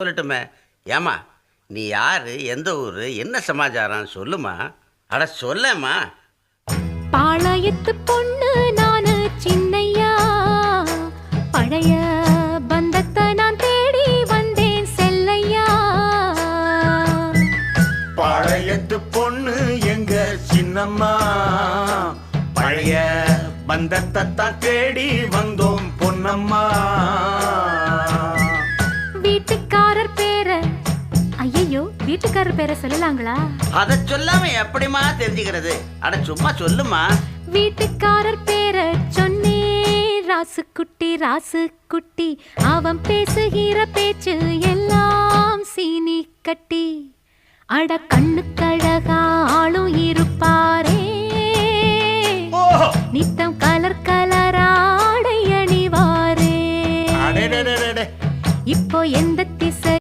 சொல்லட்டுமே. ஏம்மா, நீ யாரு? எந்த ஊரு? என்ன சமாச்சாரம்? சொல்லுமா. அட சொல்லேம்மா. பாளையத்து பொண்ணு நானு சின்னையா, பழைய பந்தத்தை நான் தேடி வந்தேன் செல்லையா. பாளையத்து பொண்ணு எங்க சின்னம்மா, பழைய பந்தத்தை தான் தேடி வந்தோம் பொன்னம்மா. வீட்டுக்காரர் பேர, ஐயோ வீட்டுக்காரர் பேரை சொல்லலாங்களா? அதை சொல்லாம எப்படிமா தெரிஞ்சுக்கிறது? அட சும்மா சொல்லுமா. வீட்டுக்காரர் பேரை சொன்னே, ராசுக்குட்டி ராசுக்குட்டி, அவன் பேசுகிற பேச்சு எல்லாம் சீனி கட்டி. அட கண்ணுக்கழகா ஆளும் இருப்பாரே, நித்தம் கலர் கலராடை அணிவாரே. இப்போ எந்த திசை